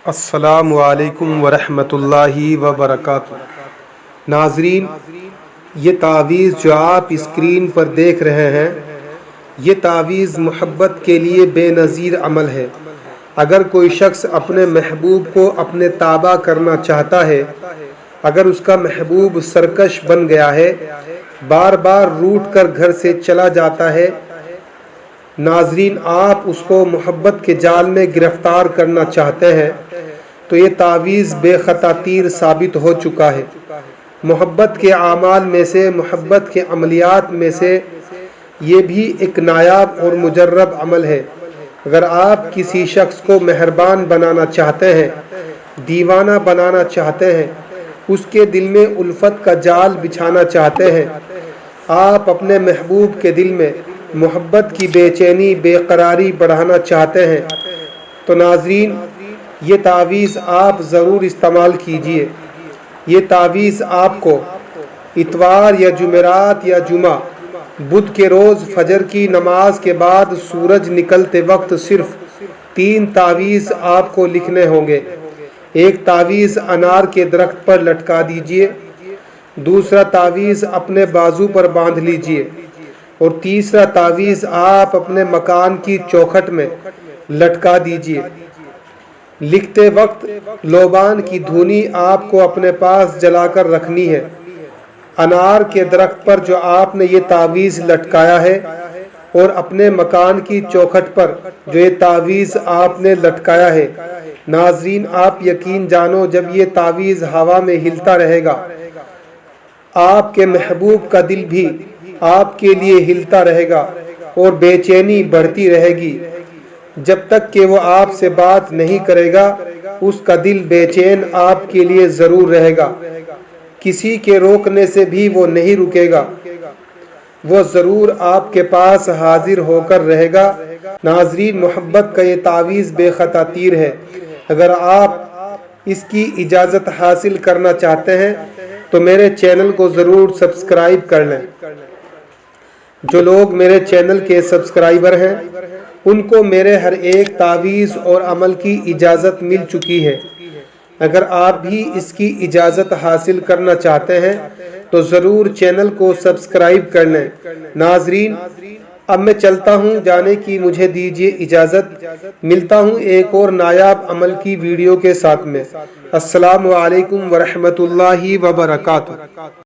السلام علیکم ورحمۃ اللہ وبرکاتہ۔ ناظرین، یہ تعویذ جو آپ اسکرین پر دیکھ رہے ہیں، یہ تعویذ محبت کے لیے بے نظیر عمل ہے۔ اگر کوئی شخص اپنے محبوب کو اپنے تابع کرنا چاہتا ہے، اگر اس کا محبوب سرکش بن گیا ہے، بار بار روٹ کر گھر سے چلا جاتا ہے، ناظرین آپ اس کو محبت کے جال میں گرفتار کرنا چاہتے ہیں، تو یہ تعویذ بے خطا تیر ثابت ہو چکا ہے۔ محبت کے اعمال میں سے، محبت کے عملیات میں سے یہ بھی ایک نایاب اور مجرب عمل ہے۔ اگر آپ کسی شخص کو مہربان بنانا چاہتے ہیں، دیوانہ بنانا چاہتے ہیں، اس کے دل میں الفت کا جال بچھانا چاہتے ہیں، آپ اپنے محبوب کے دل میں محبت کی بے چینی، بے قراری بڑھانا چاہتے ہیں، تو ناظرین یہ تعویذ آپ ضرور استعمال کیجئے۔ یہ تعویذ آپ کو اتوار یا جمعرات یا جمعہ، بدھ کے روز فجر کی نماز کے بعد سورج نکلتے وقت صرف 3 تعویذ آپ کو لکھنے ہوں گے۔ ایک تعویذ انار کے درخت پر لٹکا دیجئے، دوسرا تعویذ اپنے بازو پر باندھ لیجئے، اور تیسرا تعویذ آپ اپنے مکان کی چوکھٹ میں لٹکا دیجئے۔ لکھتے وقت لوبان کی دھونی آپ کو اپنے پاس جلا کر رکھنی ہے۔ انار کے درخت پر جو آپ نے یہ تعویذ لٹکایا ہے، اور اپنے مکان کی چوکھٹ پر جو یہ تعویذ آپ نے لٹکایا ہے، ناظرین آپ یقین جانو جب یہ تعویذ ہوا میں ہلتا رہے گا، آپ کے محبوب کا دل بھی آپ کے لیے ہلتا رہے گا اور بے چینی بڑھتی رہے گی۔ جب تک کہ وہ آپ سے بات نہیں کرے گا، اس کا دل بے چین آپ کے لیے ضرور رہے گا۔ کسی کے روکنے سے بھی وہ نہیں رکے گا، وہ ضرور آپ کے پاس حاضر ہو کر رہے گا۔ ناظرین محبت کا یہ تعویذ بے خطا تیر ہے۔ اگر آپ اس کی اجازت حاصل کرنا چاہتے ہیں تو میرے چینل کو ضرور سبسکرائب کر لیں۔ جو لوگ میرے چینل کے سبسکرائبر ہیں، ان کو میرے ہر ایک تعویذ اور عمل کی اجازت مل چکی ہے۔ اگر آپ بھی اس کی اجازت حاصل کرنا چاہتے ہیں تو ضرور چینل کو سبسکرائب کر لیں۔ ناظرین اب میں چلتا ہوں، جانے کی مجھے دیجیے اجازت۔ ملتا ہوں ایک اور نایاب عمل کی ویڈیو کے ساتھ میں۔ السلام علیکم ورحمۃ اللہ وبرکاتہ۔